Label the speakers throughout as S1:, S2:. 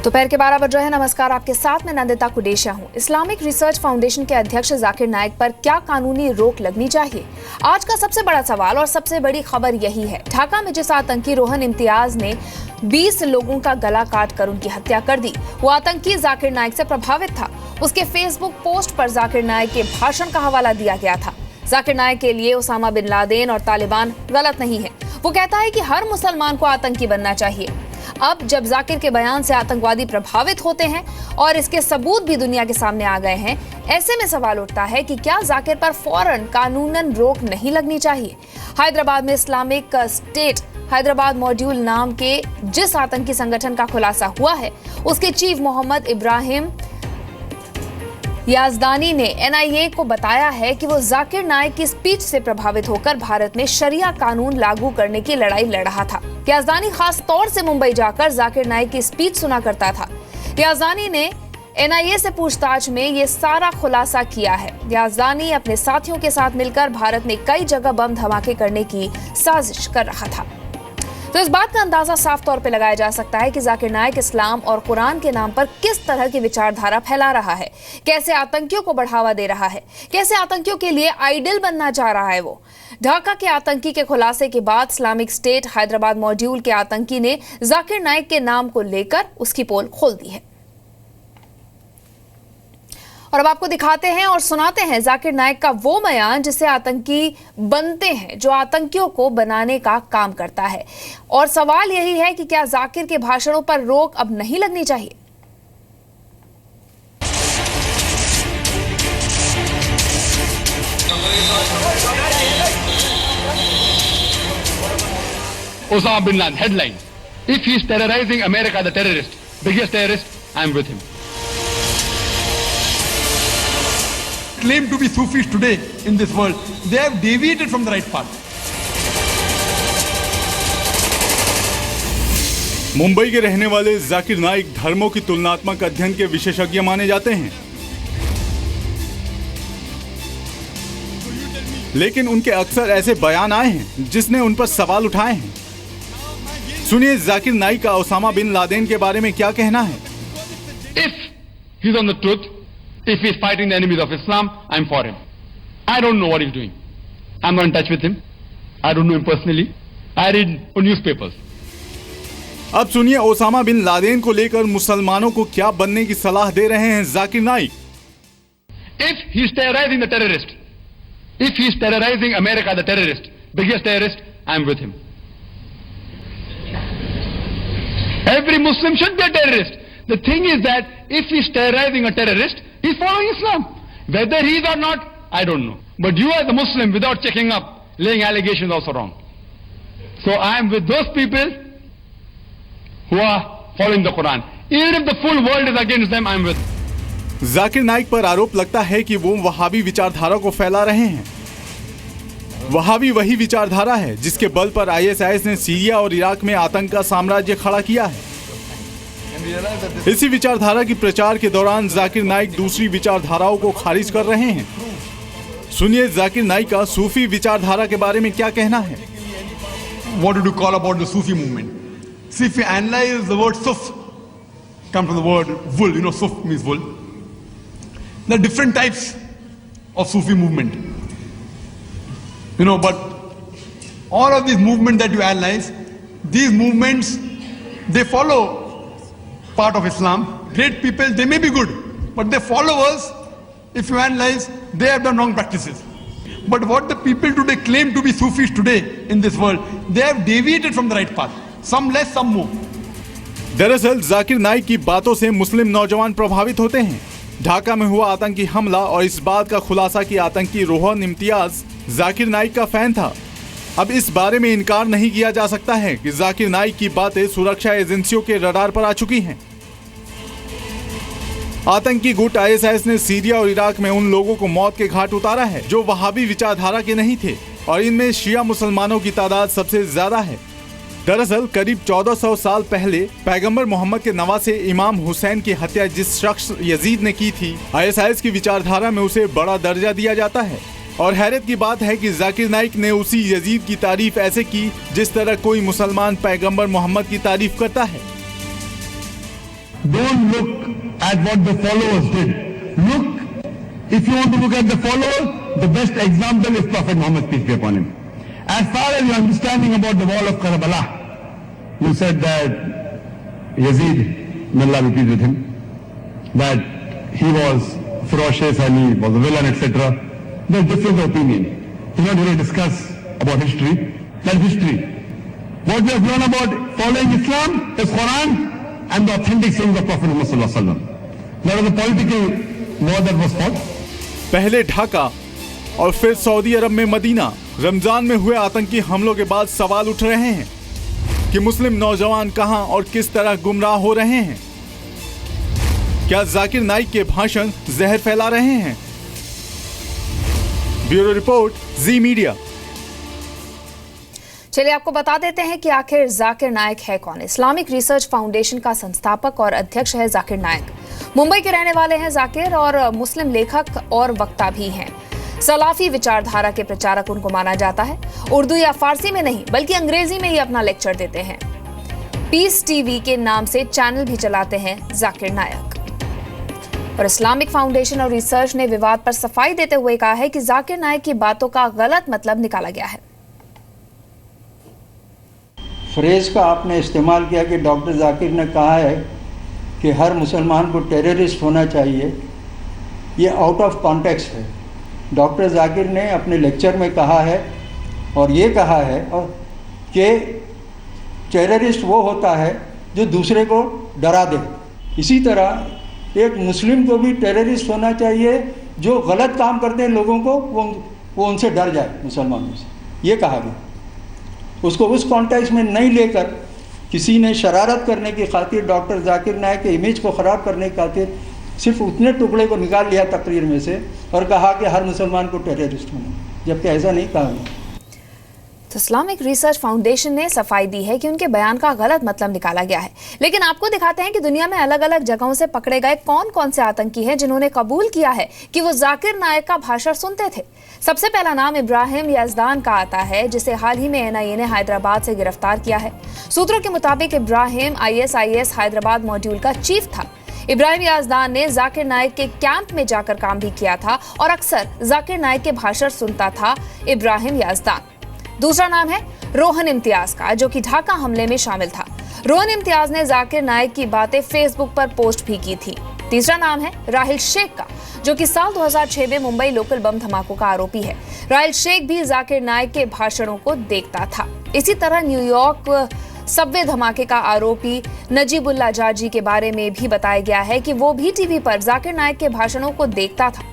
S1: दोपहर के 12 बज रहे हैं। नमस्कार, आपके साथ में नंदिता कुडेशिया हूं। इस्लामिक रिसर्च फाउंडेशन के अध्यक्ष जाकिर नाइक पर क्या कानूनी रोक लगनी चाहिए? आज का सबसे बड़ा सवाल और सबसे बड़ी खबर यही है। ढाका में जिस आतंकी रोहन इम्तियाज ने 20 लोगों का गला काट कर उनकी हत्या कर दी, वो आतंकी जाकिर नाइक से प्रभावित था। उसके फेसबुक पोस्ट पर जाकिर नाइक के भाषण का हवाला दिया गया था। जाकिर नाइक के लिए ओसामा बिन लादेन और तालिबान गलत नहीं है। वो कहता है कि हर मुसलमान को आतंकी बनना चाहिए। अब जब जाकिर के बयान से आतंकवादी प्रभावित होते हैं और इसके सबूत भी दुनिया के सामने आ गए हैं, ऐसे में सवाल उठता है कि क्या जाकिर पर फौरन कानूनन रोक नहीं लगनी चाहिए? हैदराबाद में इस्लामिक स्टेट हैदराबाद मॉड्यूल नाम के जिस आतंकी संगठन का खुलासा हुआ है, उसके चीफ मोहम्मद इब्राहिम याजदानी ने एनआईए को बताया है कि वो जाकिर नाइक की स्पीच से प्रभावित होकर भारत में शरिया कानून लागू करने की लड़ाई लड़ रहा था। याजदानी खास तौर से मुंबई जाकर जाकिर नाइक की स्पीच सुना करता था। याजदानी ने एनआईए से पूछताछ में ये सारा खुलासा किया है। याजदानी अपने साथियों के साथ मिलकर भारत में कई जगह बम धमाके करने की साजिश कर रहा था। तो इस बात का अंदाजा साफ तौर पे लगाया जा सकता है कि जाकिर नाइक इस्लाम और कुरान के नाम पर किस तरह की विचारधारा फैला रहा है, कैसे आतंकियों को बढ़ावा दे रहा है, कैसे आतंकियों के लिए आइडल बनना चाह रहा है। वो ढाका के आतंकी के खुलासे के बाद इस्लामिक स्टेट हैदराबाद मॉड्यूल के आतंकी ने जाकिर नाइक के नाम को लेकर उसकी पोल खोल दी है। और अब आपको दिखाते हैं और सुनाते हैं जाकिर नाइक का वो बयान जिससे आतंकी बनते हैं, जो आतंकियों को बनाने का काम करता है। और सवाल यही है कि क्या जाकिर के भाषणों पर रोक अब नहीं लगनी चाहिए?
S2: Osama bin Laden headline: If he is terrorizing America, the terrorist, biggest terrorist, I am with him.
S3: Claim to be Sufis today in this world, they have deviated from the right path.
S4: Mumbai के रहने वाले जाकिर नाइक धर्मों की तुलनात्मक अध्ययन के विशेषज्ञ माने जाते हैं, लेकिन उनके अक्सर ऐसे बयान आए हैं जिसने उन पर सवाल उठाए हैं। सुनिए जाकिर नाइक का ओसामा बिन लादेन के बारे में क्या कहना है।
S2: If he is on the truth, if he is fighting the enemies of Islam, I am for him. I don't know what he is doing. I am not in touch with him. I don't know him personally. I read newspapers.
S4: अब सुनिए Osama bin Laden को लेकर मुसलमानों को क्या बनने की सलाह दे रहे हैं Zakir Naik.
S2: If he is terrorizing the terrorist, if he is terrorizing America, the terrorist, biggest terrorist, I am with him. Every Muslim should be a terrorist. The thing is that if he is terrorizing a terrorist, he is following Islam. Whether he is or not, I don't know. But you as a Muslim, without checking up, laying allegations is also wrong. So I am with those people who are following the Quran. Even if the full world is against them, I am with them.
S4: Zakir Naik पर आरोप लगता है कि वो वहाबी विचारधारा को फैला रहे हैं। वहाबी वही विचारधारा है जिसके बल पर आईएसआईएस ने सीरिया और इराक में आतंक का साम्राज्य खड़ा किया है। इसी विचारधारा की प्रचार के दौरान जाकिर नाइक दूसरी विचारधाराओं को खारिज कर रहे हैं। सुनिए जाकिर नाइक का सूफी विचारधारा के बारे में क्या कहना है।
S3: What did you call about the Sufi movement? See, if you analyze the word Suf, come from the word wool, you know, Suf means wool. There are different types of Sufi movement. You know, but all of these movements that you analyze, these movements, they follow part of Islam. Great people, they may be good, but their followers, if you analyze, they have done wrong practices. But what the people today claim to be Sufis today in this world, they have deviated from the right path. Some less, some more.
S4: दरअसल जाकिर नाइक की बातों से मुस्लिम नौजवान प्रभावित होते हैं। ढाका में हुआ आतंकी हमला और इस बात का खुलासा कि आतंकी रोहन इम्तियाज जाकिर नाइक का फैन था। अब इस बारे में इनकार नहीं किया जा सकता है कि जाकिर नाइक की बातें सुरक्षा एजेंसियों के रडार पर आ चुकी हैं। आतंकी गुट आईएसआईएस ने सीरिया और इराक में उन लोगों को मौत के घाट उतारा है जो वहाबी विचारधारा के नहीं थे, और इनमें शिया मुसलमानों की तादाद सबसे ज्यादा है। दरअसल करीब 1400 साल पहले पैगंबर मोहम्मद के नवासे इमाम हुसैन की हत्या जिस शख्स यजीद ने की थी, आईएसआईएस की विचारधारा में उसे बड़ा दर्जा दिया जाता है। और हैरत की बात है कि जाकिर नाइक ने उसी यजीद की तारीफ ऐसे की जिस तरह कोई मुसलमान पैगंबर मोहम्मद की तारीफ करता है।
S5: don't look at what the followers did. Look, if you want to look at the followers, the best example is Prophet Muhammad, peace be upon him. As far as your understanding about the wall of Karbala, you said that Yazid, may Allah be pleased with him, that he was ferocious and he was a villain, etc. There's difference of opinion. We're not going to discuss about history. That's history. What we have learned about following Islam is Quran and the authentic sayings of Prophet Muhammad sallallahu alaihi wasallam. There was a political war that was fought.
S4: पहले ढाका और फिर Saudi अरब में Medina. Ramzan में हुए आतंकी हमलों के बाद सवाल उठ रहे हैं कि मुस्लिम नौजवान कहां और किस तरह गुमराह हो रहे हैं। क्या जाकिर नाइक के भाषण जहर फैला रहे हैं? ब्यूरो रिपोर्ट, जी मीडिया।
S1: चलिए आपको बता देते हैं कि आखिर जाकिर नाइक है कौन। इस्लामिक रिसर्च फाउंडेशन का संस्थापक और अध्यक्ष है जाकिर नाइक। मुंबई के रहने वाले हैं जाकिर और मुस्लिम लेखक और वक्ता भी हैं। सलाफी विचारधारा के प्रचारक उनको माना जाता है। उर्दू या फारसी में नहीं बल्कि अंग्रेजी में ही अपना लेक्चर देते हैं। पीस टीवी के नाम से चैनल भी चलाते हैं जाकिर नाइक। और इस्लामिक फाउंडेशन और रिसर्च ने विवाद पर सफाई देते हुए कहा है कि जाकिर नाइक की बातों का गलत मतलब निकाला गया है।
S6: फ्रेज का आपने इस्तेमाल किया कि डॉक्टर जाकिर ने कहा है कि हर मुसलमान को टेररिस्ट होना चाहिए, ये आउट ऑफ कॉन्टेक्स्ट है। डॉक्टर जाकिर ने अपने लेक्चर में कहा है और ये कहा है कि टेररिस्ट वो होता है जो दूसरे को डरा दे। इसी तरह एक मुस्लिम को भी टेररिस्ट होना चाहिए जो गलत काम करते हैं लोगों को वो उनसे डर जाए, मुसलमानों से, ये कहा गया। उसको उस कॉन्टेक्स्ट में नहीं लेकर किसी ने शरारत करने की खातिर डॉक्टर जाकिर नाइक के इमेज को ख़राब करने की खातिर सिर्फ उतने टुकड़े को निकाल लिया तकरीर में से और कहा कि हर मुसलमान को टेररिस्ट होना, जबकि ऐसा नहीं कहा गया।
S1: तो इस्लामिक रिसर्च फाउंडेशन ने सफाई दी है कि उनके बयान का गलत मतलब निकाला गया है। लेकिन आपको दिखाते हैं कि दुनिया में अलग अलग जगहों से पकड़े गए कौन कौन से आतंकी हैं जिन्होंने कबूल किया है कि वो जाकिर नाइक का भाषण सुनते थे। सबसे पहला नाम इब्राहिम याजदान का आता है, जिसे हाल ही में एनआईए ने हैदराबाद से गिरफ्तार किया है। सूत्रों के मुताबिक इब्राहिम आईएसआईएस हैदराबाद मॉड्यूल का चीफ था। इब्राहिम याजदान ने जाकिर नाइक के कैंप में जाकर काम भी किया था और अक्सर जाकिर नाइक के भाषण सुनता था इब्राहिम याजदान। दूसरा नाम है रोहन इम्तियाज का, जो कि ढाका हमले में शामिल था। रोहन इम्तियाज ने जाकिर नाइक की बातें फेसबुक पर पोस्ट भी की थी। तीसरा नाम है राहिल शेख का, जो कि साल 2006 में मुंबई लोकल बम धमाकों का आरोपी है। राहिल शेख भी जाकिर नाइक के भाषणों को देखता था। इसी तरह न्यूयॉर्क सबवे धमाके का आरोपी नजीबुल्ला जाजी के बारे में भी बताया गया है कि वो भी टीवी पर जाकिर नाइक के भाषणों को देखता था।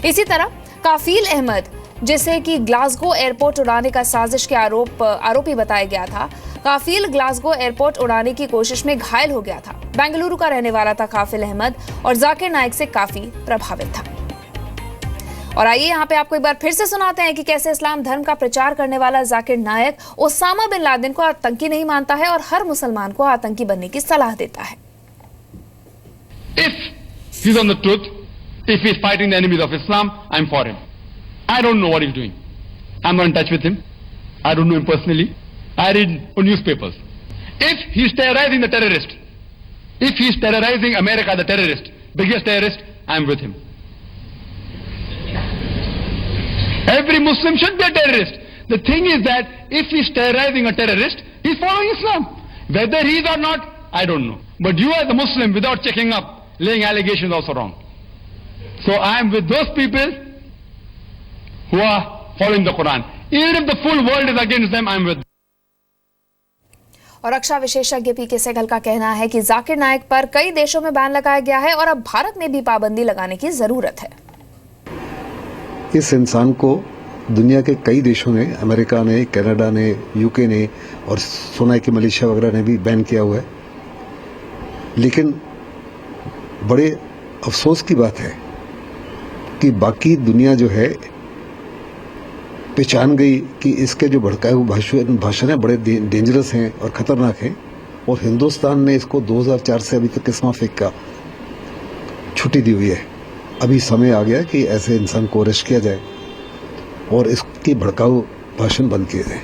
S1: इसी तरह काफिल अहमद, जिसे कि ग्लासगो एयरपोर्ट उड़ाने का साजिश के आरोपी बताया गया था। काफिल ग्लासगो एयरपोर्ट उड़ाने की कोशिश में घायल हो गया था। बेंगलुरु का रहने वाला था काफिल अहमद और जाकिर नाइक से काफी प्रभावित था। और आइए यहाँ पे आपको एक बार फिर से सुनाते हैं कि कैसे इस्लाम धर्म का प्रचार करने वाला Zakir Naik Osama bin Laden को आतंकी नहीं मानता है और हर मुसलमान को आतंकी बनने की सलाह देता है।
S2: If he's on the truth, if he's fighting the enemies of Islam, I'm for him. I don't know what he's doing. I'm not in touch with him. I don't know him personally. I read newspapers. If he's terrorizing the terrorist, if he's terrorizing America, the terrorist, biggest terrorist, I'm with him. Every Muslim should be a terrorist. The thing is that if he's terrorizing a terrorist, he's following Islam. Whether he is or not, I don't know. But you as a Muslim, without checking up, laying allegations also wrong. So I am with those people who are following the Quran. Even if the full world is against them, I am with them.
S1: और रक्षा विशेषज्ञ पीके सहगल का कहना है कि जाकिर नाइक पर कई देशों में बैन लगाया गया है और अब भारत में भी पाबंदी लगाने की जरूरत है।
S7: इस इंसान को दुनिया के कई देशों ने, अमेरिका ने, कनाडा ने, यूके ने और सुना है कि मलेशिया वगैरह ने भी बैन किया हुआ है। लेकिन बड़े अफसोस की बात है कि बाकी दुनिया जो है पहचान गई कि इसके जो भड़काए हुए भाषण है बड़े डेंजरस हैं और ख़तरनाक हैं, और हिंदुस्तान ने इसको 2004 से अभी तक किस्मा फेंक का छुट्टी दी हुई है। अभी समय आ गया कि ऐसे इंसान को अरेस्ट किया जाए और इसकी भड़काऊ भाषण बंद किए जाए।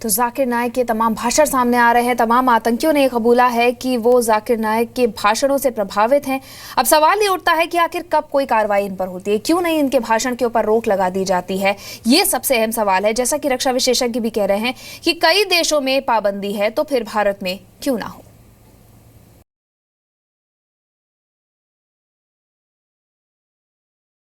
S1: तो जाकिर नाइक के तमाम भाषण सामने आ रहे हैं। तमाम आतंकियों ने कबूला है कि वो जाकिर नाइक के भाषणों से प्रभावित हैं। अब सवाल ये उठता है कि आखिर कब कोई कार्रवाई इन पर होती है, क्यों नहीं इनके भाषण के ऊपर रोक लगा दी जाती है। ये सबसे अहम सवाल है। जैसा कि रक्षा विशेषज्ञ भी कह रहे हैं कि कई देशों में पाबंदी है तो फिर भारत में क्यों ना हो।